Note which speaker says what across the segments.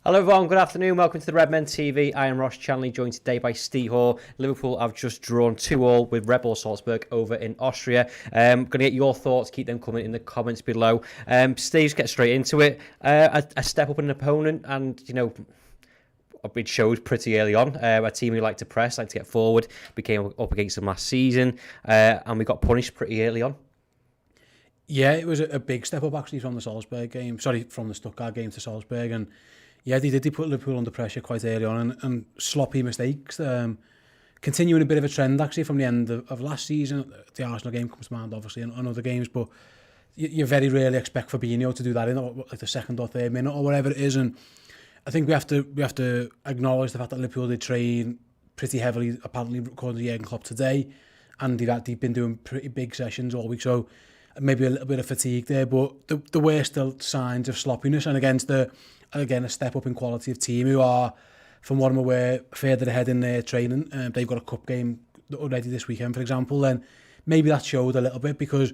Speaker 1: Hello everyone, good afternoon, welcome to the Redmen TV. I am Ross Chanley, joined today by Steve Hall. Liverpool have just drawn 2-2 with Red Bull Salzburg over in Austria. Going to get your thoughts, keep them coming in the comments below. Steve, get straight into it. A step up in an opponent and, it showed pretty early on. A team who like to press, like to get forward, became up against them last season and we got punished pretty early on.
Speaker 2: Yeah, it was a big step up actually from the Salzburg game. Sorry, from the Stuttgart game to Salzburg. And yeah, they put Liverpool under pressure quite early on and sloppy mistakes. Continuing a bit of a trend actually from the end of last season. The Arsenal game comes to mind obviously and other games, but you very rarely expect Fabinho to do that in like the second or third minute or whatever it is. And I think we have to acknowledge the fact that Liverpool did train pretty heavily, apparently according to Jurgen Klopp today, and they've been doing pretty big sessions all week. So maybe a little bit of fatigue there, but there were still signs of sloppiness. And against a step up in quality of team who are, from what I'm aware, further ahead in their training. They've got a cup game already this weekend, for example. Then maybe that showed a little bit because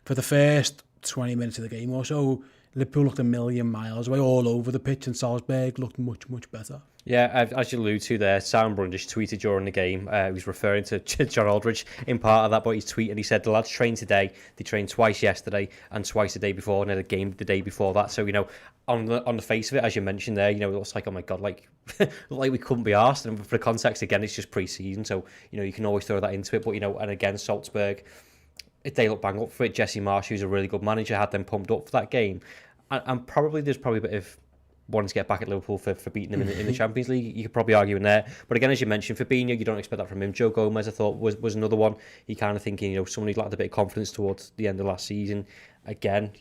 Speaker 2: for the first 20 minutes of the game or so, Liverpool looked a million miles away all over the pitch, and Salzburg looked much, much better.
Speaker 1: Yeah, as you allude to there, Sam Brundish tweeted during the game. He was referring to John Aldridge in part of that, but his tweet, and he said the lads trained today. They trained twice yesterday and twice the day before, and had a game the day before that. So on the face of it, as you mentioned there, it looks like, oh my god, like we couldn't be arsed. And for the context again, it's just pre-season, so you can always throw that into it. But and again, Salzburg, if they look bang up for it, Jesse Marsch, who's a really good manager, had them pumped up for that game, and there's probably a bit of wanting to get back at Liverpool for beating them in the Champions League. You could probably argue in there. But again, as you mentioned, Fabinho, you don't expect that from him. Joe Gomez, I thought, was another one. You kind of thinking, someone who lacked a bit of confidence towards the end of last season. Again,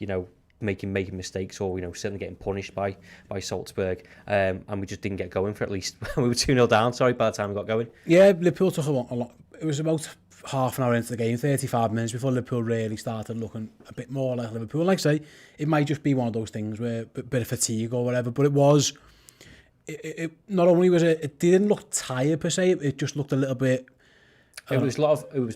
Speaker 1: making mistakes or, certainly getting punished by Salzburg. And we just didn't get going for at least. We were 2-0 down, by the time we got going.
Speaker 2: Yeah, Liverpool took a lot. It was about half an hour into the game, 35 minutes before Liverpool really started looking a bit more like Liverpool. Like I say, it might just be one of those things where a bit of fatigue or whatever, but it was, not only was it didn't look tired per se, it just looked a little bit...
Speaker 1: It was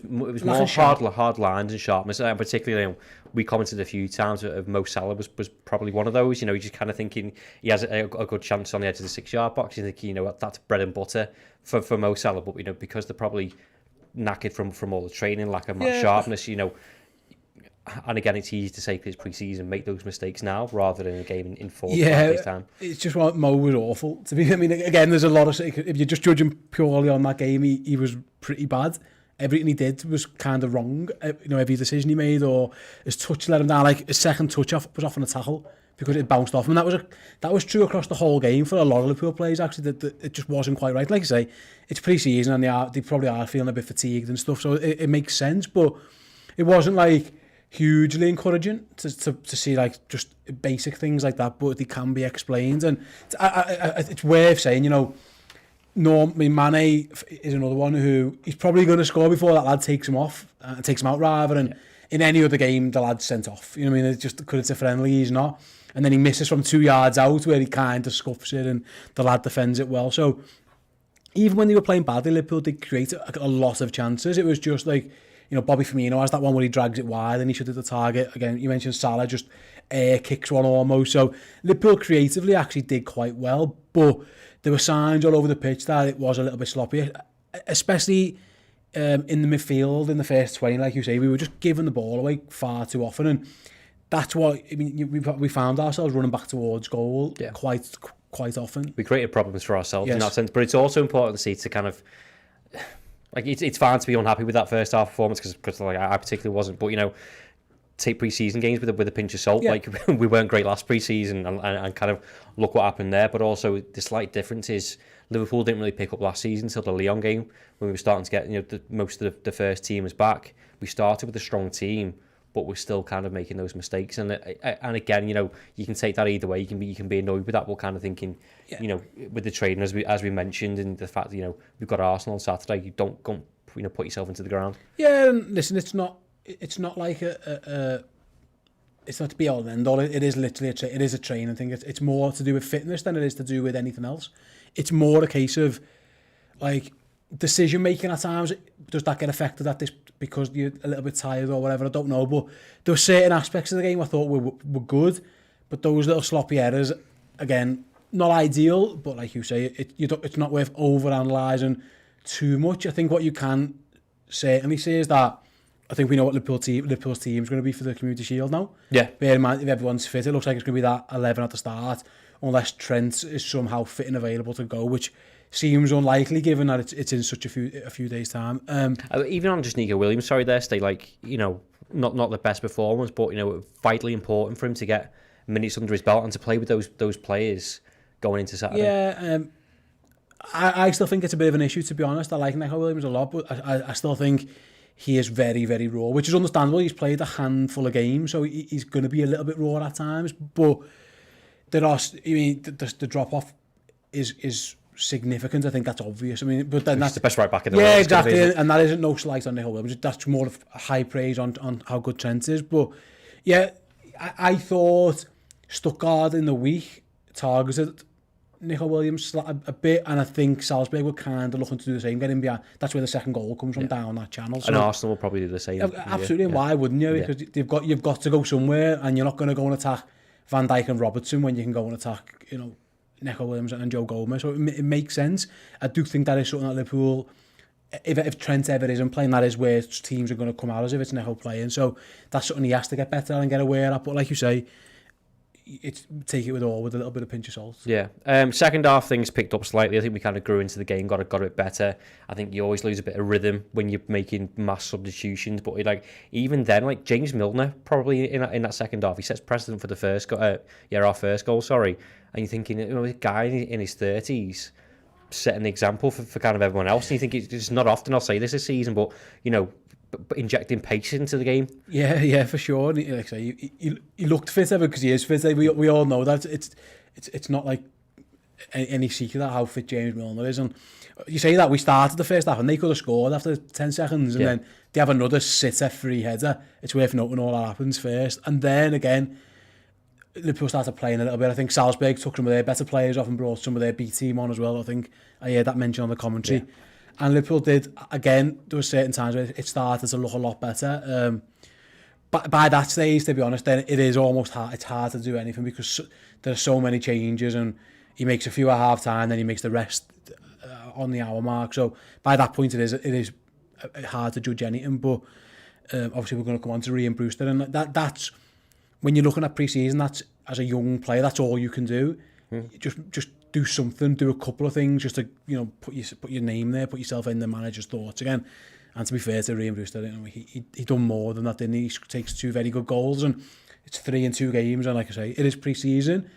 Speaker 1: more hard lines and sharpness, and particularly, we commented a few times of Mo Salah was probably one of those. You're just kind of thinking he has a good chance on the edge of the 6-yard box. You think, that's bread and butter for Mo Salah, but because they're probably knackered from all the training, lack of sharpness, and again, it's easy to say because it's pre-season, make those mistakes now rather than a game in 4 days' time.
Speaker 2: It's just what Mo was awful. Again, there's a lot of, if you're just judging purely on that game, he was pretty bad. Everything he did was kind of wrong. Every decision he made or his touch let him down. Like his second touch off was off on a tackle because it bounced off him. And that was true across the whole game for a lot of Liverpool players. Actually, that it just wasn't quite right. Like I say, it's pre-season and they probably are feeling a bit fatigued and stuff. So it makes sense, but it wasn't like hugely encouraging to see like just basic things like that, but they can be explained. And it's worth saying, Mane is another one who he's probably going to score before that lad takes him out rather. And in any other game, the lad's sent off. It's just because it's a friendly, he's not. And then he misses from 2 yards out where he kind of scuffs it and the lad defends it well. So even when they were playing badly, Liverpool did create a lot of chances. It was just like, Bobby Firmino has that one where he drags it wide and he should hit the target. Again, you mentioned Salah just air kicks one almost. So Liverpool creatively actually did quite well, but there were signs all over the pitch that it was a little bit sloppy, especially in the midfield in the first 20. Like you say, we were just giving the ball away far too often, and that's what we found ourselves running back towards goal quite often.
Speaker 1: We created problems for ourselves in that sense, but it's also important to see to kind of like it's fine to be unhappy with that first half performance because like I particularly wasn't, but take pre-season games with a pinch of salt. Yeah. Like we weren't great last pre-season and kind of look what happened there. But also the slight difference is Liverpool didn't really pick up last season until the Lyon game when we were starting to get most of the first team was back. We started with a strong team, but we're still kind of making those mistakes. And again, you can take that either way. You can be annoyed with that. We're kind of thinking, with the training as we mentioned, and the fact that we've got Arsenal on Saturday. You don't go put yourself into the ground.
Speaker 2: Yeah, and listen, it's not like it's not to be all and end all. It is literally it is a training thing. It's more to do with fitness than it is to do with anything else. It's more a case of like decision making at times. Does that get affected at this because you're a little bit tired or whatever? I don't know, but there were certain aspects of the game I thought were good, but those little sloppy errors again not ideal, but like you say, it's not worth over-analysing too much. I think what you can certainly say is that I think we know what Liverpool's team is going to be for the Community Shield now.
Speaker 1: Yeah.
Speaker 2: Bear in mind, if everyone's fit, it looks like it's going to be that 11 at the start, unless Trent is somehow fit and available to go, which seems unlikely given that it's in such a few days' time.
Speaker 1: Even on just Nico Williams, sorry, there, stay like, not the best performance, but vitally important for him to get minutes under his belt and to play with those players going into Saturday.
Speaker 2: Yeah, I still think it's a bit of an issue, to be honest. I like Nico Williams a lot, but I still think he is very, very raw, which is understandable. He's played a handful of games, so he's going to be a little bit raw at times. But the drop off is significant. I think that's obvious. But then that's
Speaker 1: the best right back in the world.
Speaker 2: Yeah, exactly, and that isn't no slight on Nico Williams. That's more of high praise on how good Trent is. But yeah, I thought Stuttgart in the week targeted Nico Williams a bit, and I think Salzburg were kind of looking to do the same, get him behind. That's where the second goal comes from, down that channel. So,
Speaker 1: and Arsenal will probably do the same.
Speaker 2: Absolutely, and why wouldn't you? Because you've got to go somewhere, and you're not going to go and attack Van Dijk and Robertson when you can go and attack, Nico Williams and Joe Gomez. So it makes sense. I do think that is something that Liverpool, if Trent ever isn't playing, that is where teams are going to come out as if it's Nico playing. So that's something he has to get better and get aware of. But like you say, take it with a little bit of pinch of salt.
Speaker 1: Yeah. Second half things picked up slightly. I think we kind of grew into the game, got a bit better. I think you always lose a bit of rhythm when you're making mass substitutions. But even then, James Milner probably in that second half, he sets precedent for the first goal. Our first goal. Sorry. And you're thinking, a guy in his 30s setting the example for kind of everyone else. And you think it's not often I'll say this season, but injecting pace into the game. Yeah,
Speaker 2: for sure. Like I say, he looked fitter because he is fitter. We all know that. It's not like any secret how fit James Milner is. And you say that we started the first half and they could have scored after 10 seconds, and then they have another sitter free header. It's worth noting all that happens first, and then again Liverpool started playing a little bit. I think Salzburg took some of their better players off and brought some of their B team on as well. I think I heard that mentioned on the commentary. Yeah. And Liverpool did, again, there were certain times where it started to look a lot better. But by that stage, to be honest, then it is almost hard. It's hard to do anything because there are so many changes, and he makes a few at half time, then he makes the rest on the hour mark. So by that point, it is hard to judge anything. But obviously, we're going to come on to Rhian Brewster, and that's when you're looking at pre-season. That's as a young player, that's all you can do. Just do something, do a couple of things, just to put your name there, put yourself in the manager's thoughts again. And to be fair to Rhian Brewster, he done more than that, didn't he? He takes 2 very good goals, and it's 3 in 2 games. And like I say, it is pre-season,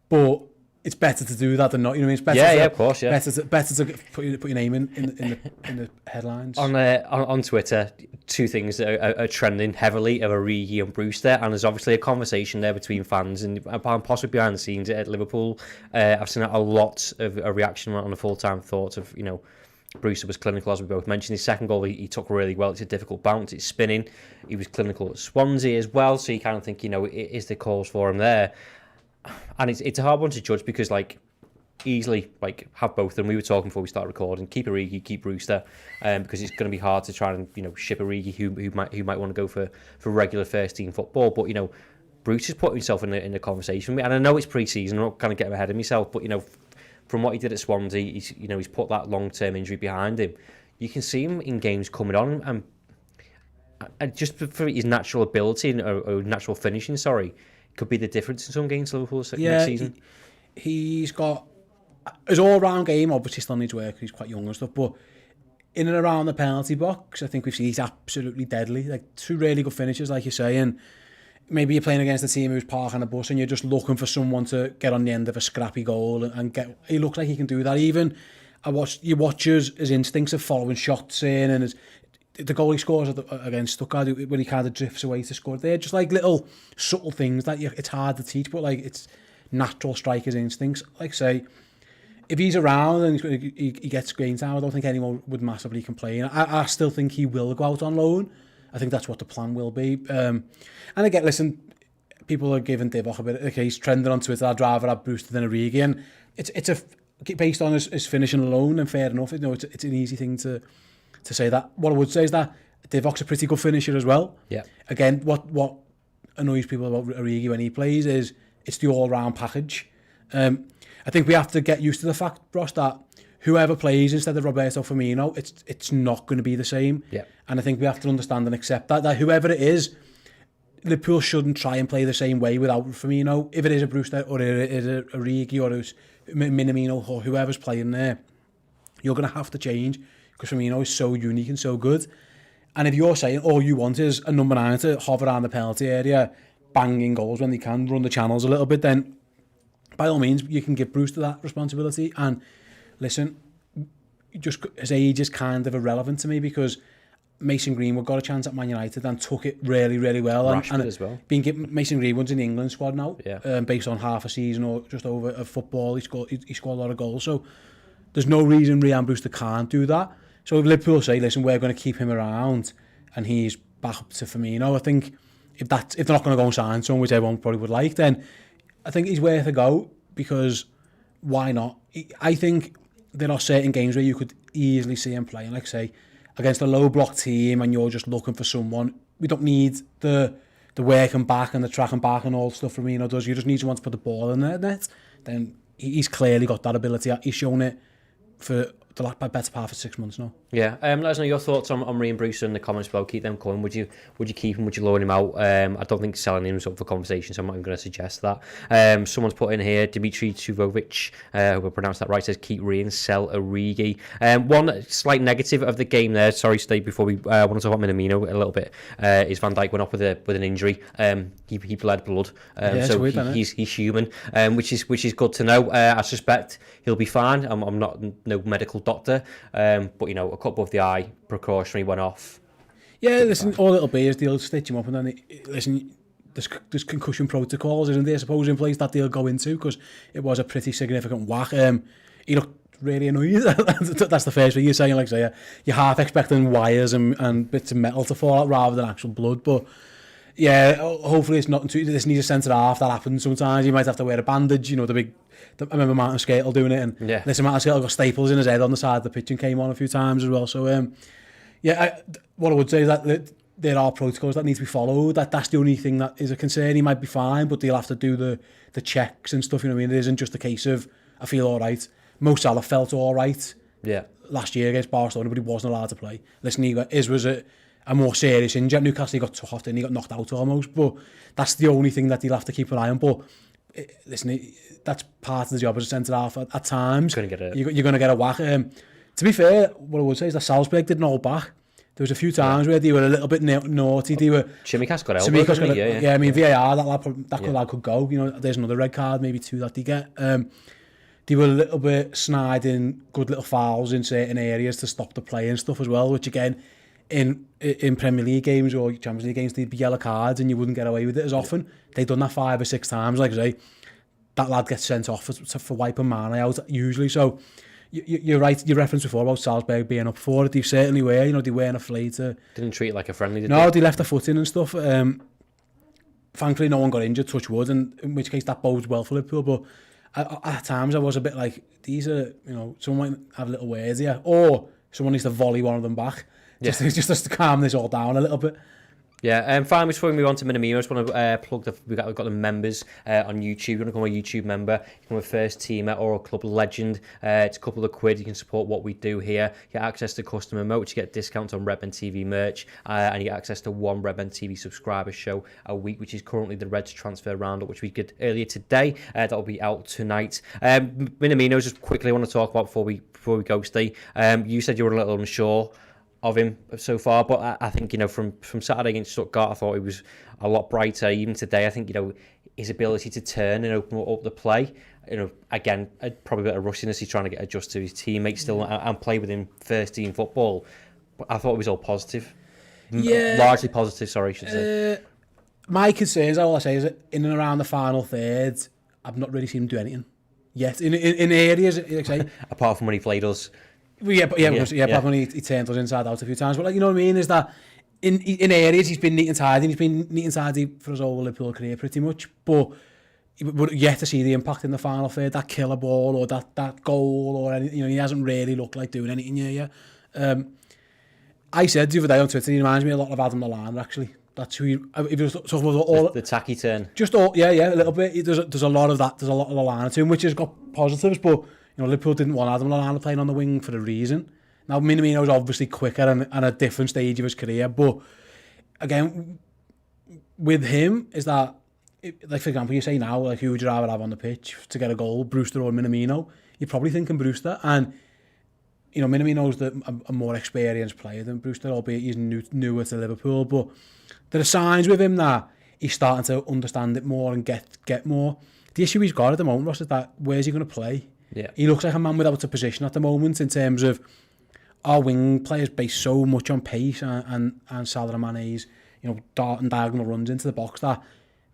Speaker 2: but it's better to do that than not. It's better.
Speaker 1: Of course, yeah.
Speaker 2: Better to put your name in the headlines.
Speaker 1: On Twitter, 2 things that are trending heavily are Origi and Brewster, and there's obviously a conversation there between fans and possibly behind the scenes at Liverpool. I've seen a lot of a reaction on the full-time thoughts of Brewster was clinical, as we both mentioned. His second goal he took really well. It's a difficult bounce, it's spinning. He was clinical at Swansea as well, so you kind of think is the cause for him there. And it's a hard one to judge because easily have both. And we were talking before we started recording, keep Origi, keep Brewster, because it's going to be hard to try and ship Origi who might want to go for regular first team football. But Brewster's put himself in the conversation, and I know it's pre-season. I'm not kind of getting ahead of myself, but from what he did at Swansea, he's put that long-term injury behind him. You can see him in games coming on, and just for his natural ability or natural finishing, could be the difference in some games Liverpool next season.
Speaker 2: He's got his all-round game. Obviously, still needs work. He's quite young and stuff, but in and around the penalty box, I think we've seen he's absolutely deadly. 2 really good finishes, like you say, and maybe you're playing against a team who's parking a bus and you're just looking for someone to get on the end of a scrappy goal and get. He looks like he can do that. Even you watch his instincts of following shots in, and the goal he scores against Stuttgart when he kind of drifts away to score. They're just little subtle things that it's hard to teach, but it's natural striker's instincts. Like I say, if he's around and he gets game time, I don't think anyone would massively complain. I still think he will go out on loan. I think that's what the plan will be. And again, listen, people are giving Divock a bit. Okay, he's trending on Twitter. I'd rather have Brewster than Origi, and it's based on his finishing alone, and fair enough. It's an easy thing to say that. What I would say is that Divock's a pretty good finisher as well.
Speaker 1: Yeah.
Speaker 2: Again, what annoys people about Origi when he plays is it's the all-round package. And I think we have to get used to the fact, Ross, that whoever plays instead of Roberto Firmino, it's not going to be the same.
Speaker 1: Yeah.
Speaker 2: And I think we have to understand and accept that whoever it is, Liverpool shouldn't try and play the same way without Firmino. If it is a Brewster or it is a Origi or a Minamino or whoever's playing there, you're going to have to change because Firmino is so unique and so good. And if you're saying all you want is a number 9 to hover around the penalty area, banging goals when they can, run the channels a little bit, then by all means you can give Brewster that responsibility. And listen, just his age is kind of irrelevant to me because Mason Greenwood got a chance at Man United and took it really, really well.
Speaker 1: Rashford
Speaker 2: and
Speaker 1: as well.
Speaker 2: Being given, Mason Greenwood's in the England squad now,
Speaker 1: yeah.
Speaker 2: Based on half a season or just over of football. He scored a lot of goals. So there's no reason Rhian Brewster can't do that. So if Liverpool say, listen, we're going to keep him around and he's back up to Firmino, I think if they're not going to go and sign someone, which everyone probably would like, then I think he's worth a go because why not? I think there are certain games where you could easily see him playing, like say, against a low block team and you're just looking for someone. We don't need the working back and the tracking back and all the stuff Firmino does. You just need someone to put the ball in the net. Then he's clearly got that ability. He's shown it for the better part of 6 months now.
Speaker 1: Yeah, let us know your thoughts on Rhian Brewster in the comments below. Keep them coming. Would you keep him? Would you loan him out? I don't think selling him's up for conversation, so I'm not even going to suggest that. Someone's put in here, Dimitri Tuvovic, who I pronounced that right, says keep Rhian, sell Origi. One slight negative of the game there, sorry Steve, before we want to talk about Minamino a little bit, is Van Dijk went off with an injury. He bled blood, so weird, he's human, which is good to know. I suspect he'll be fine. I'm not no medical doctor, but you know, a couple of the eye precautionary went off.
Speaker 2: Yeah, listen, all it'll be is they'll stitch him up and then listen, there's concussion protocols, isn't there, I suppose, in place that they'll go into because it was a pretty significant whack. He looked really annoyed. That's the first thing you're saying, like say you're half expecting wires and bits of metal to fall out rather than actual blood, but yeah, hopefully it's nothing too. This needs a centre half. That happens sometimes. You might have to wear a bandage. You know, I remember Martin Skrtel doing it, and listen, Martin Skrtel got staples in his head on the side of the pitch and came on a few times as well. So, what I would say is that there are protocols that need to be followed. That's the only thing that is a concern. He might be fine, but they'll have to do the checks and stuff. You know what I mean? It isn't just a case of I feel all right. Mo Salah felt all right.
Speaker 1: Yeah.
Speaker 2: Last year against Barcelona, but he wasn't allowed to play. Listen, his was a more serious injury. At Newcastle, he got toughed and he got knocked out almost. But that's the only thing that he'll have to keep an eye on. But listen, that's part of the job as a centre half. At times, you're going to get a whack. To be fair, what I would say is that Salzburg didn't hold back. There was a few times where they were a little bit naughty.
Speaker 1: Chimikas got elbowed.
Speaker 2: I mean, VAR, that lad could go. You know, there's another red card, maybe 2 that they get. They were a little bit snide in good little fouls in certain areas to stop the play and stuff as well, which again, in Premier League games or Champions League games, they'd be yellow cards and you wouldn't get away with it as often. They'd done that 5 or 6 times, like I say. That lad gets sent off for wiping Mane out usually. So you're right. Your reference before about Salzburg being up for it, they certainly were. You know, they weren't afraid to.
Speaker 1: Didn't treat it like a friendly.
Speaker 2: No, they left their foot in and stuff. Thankfully, no one got injured. Touch wood, and in which case that bodes well for Liverpool. But at times I was a bit like, these are, you know, someone might have little words here, or someone needs to volley one of them back. Just to calm this all down a little bit.
Speaker 1: Yeah, finally, before we move on to Minamino, I just want to plug we've got the members on YouTube. You want to become a YouTube member, you become a first teamer or a club legend. It's a couple of quid. You can support what we do here. You get access to custom emotes, you get discounts on Redmen TV merch, and you get access to one Redmen TV subscriber show a week, which is currently the Reds transfer roundup, which we did earlier today. That'll be out tonight. Minamino, just quickly I want to talk about before we go, Steve. You said you were a little unsure of him so far, but I think, you know, from Saturday against Stuttgart, I thought he was a lot brighter. Even today, I think, you know, his ability to turn and open up the play, you know, again, probably a bit of rushiness. He's trying to get adjusted to his teammates still and play within first team football. But I thought it was all positive. Yeah, largely positive. Sorry, I should say.
Speaker 2: My concerns, all I say, is that in and around the final third, I've not really seen him do anything yet. In areas, like I say,
Speaker 1: apart from when he played us.
Speaker 2: Apart from when he turned us inside out a few times. But, like, you know what I mean, is that in areas he's been neat and tidy. He's been neat and tidy for his whole Liverpool career pretty much. But yet to see the impact in the final third, that killer ball or that goal or anything, you know, he hasn't really looked like doing anything here. I said the other day on Twitter, he reminds me a lot of Adam Lallana, actually. That's who you, if you're talking about all
Speaker 1: the tacky turn.
Speaker 2: Just all, yeah, a little bit. There's a lot of that. There's a lot of Lallana to him, which has got positives. But Liverpool didn't want Adam Lallana playing on the wing for a reason. Now Minamino's obviously quicker and a different stage of his career. But again, with him, is that like for example, you say now like who would you rather have on the pitch to get a goal, Brewster or Minamino? You're probably thinking Brewster, and Minamino's a more experienced player than Brewster, albeit he's newer to Liverpool. But there are signs with him that he's starting to understand it more and get more. The issue he's got at the moment, Ross, is that where's he going to play?
Speaker 1: Yeah.
Speaker 2: He looks like a man without a position at the moment in terms of our wing players based so much on pace and Salah and Mane's dart and diagonal runs into the box that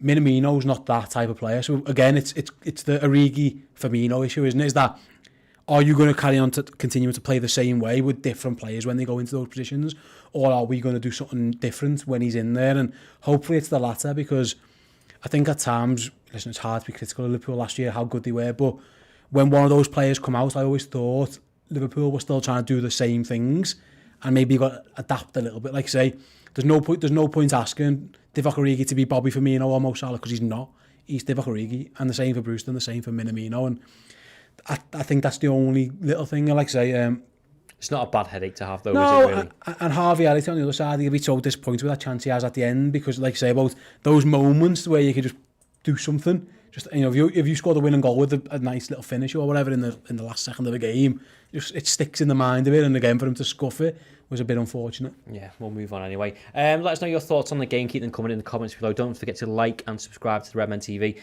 Speaker 2: Minamino's not that type of player. So again, it's the Origi Firmino issue, isn't it? Is that are you going to carry on to continue to play the same way with different players when they go into those positions, or are we going to do something different when he's in there? And hopefully it's the latter, because I think at times, listen, it's hard to be critical of Liverpool last year, how good they were, but when one of those players come out, I always thought Liverpool were still trying to do the same things and maybe got to adapt a little bit. Like say, there's no point asking Divock Origi to be Bobby Firmino or Mo Salah, because he's not. He's Divock Origi, and the same for Brewster and the same for Minamino. And I think that's the only little thing. Like I say,
Speaker 1: it's not a bad headache to have, though,
Speaker 2: no,
Speaker 1: is it really?
Speaker 2: And Harvey Elliott on the other side, he'll be so disappointed with that chance he has at the end, because, like I say, about those moments where you could just do something. Just if you scored a winning goal with a nice little finish or whatever in the last second of the game, it sticks in the mind of it. And again, for him to scuff it was a bit unfortunate.
Speaker 1: Yeah, we'll move on anyway. Let us know your thoughts on the game. Keep them coming in the comments below. Don't forget to like and subscribe to the Redmen TV.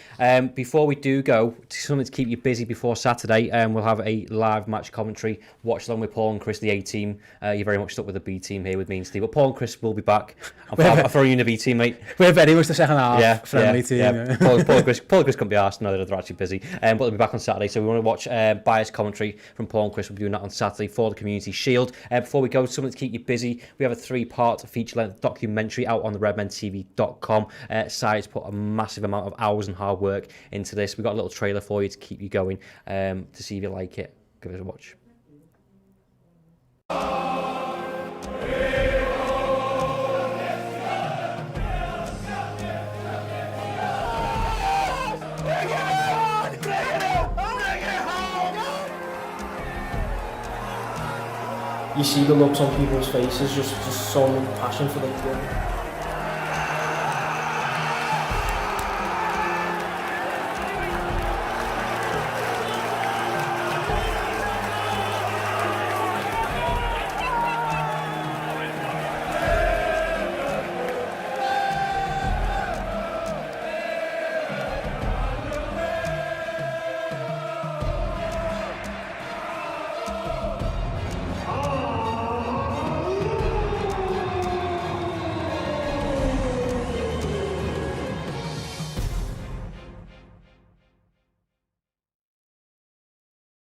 Speaker 1: Before we do go, something to keep you busy before Saturday, we'll have a live match commentary. Watch along with Paul and Chris, the A team. You're very much stuck with the B team here with me and Steve. But Paul and Chris will be back. I'll throw you in the B team, mate.
Speaker 2: We're very much the second half friendly team.
Speaker 1: Yeah. Paul and Chris couldn't be asked. No, they're actually busy. But they'll be back on Saturday. So we want to watch biased commentary from Paul and Chris. We'll be doing that on Saturday for the Community Shield. Before we go, something to keep you busy. We have a 3-part feature-length documentary out on the redmentv.com. Side's put a massive amount of hours and hard work into this. We've got a little trailer for you to keep you going, to see if you like it. Give it a watch.
Speaker 3: You see the looks on people's faces, just so much passion for the club.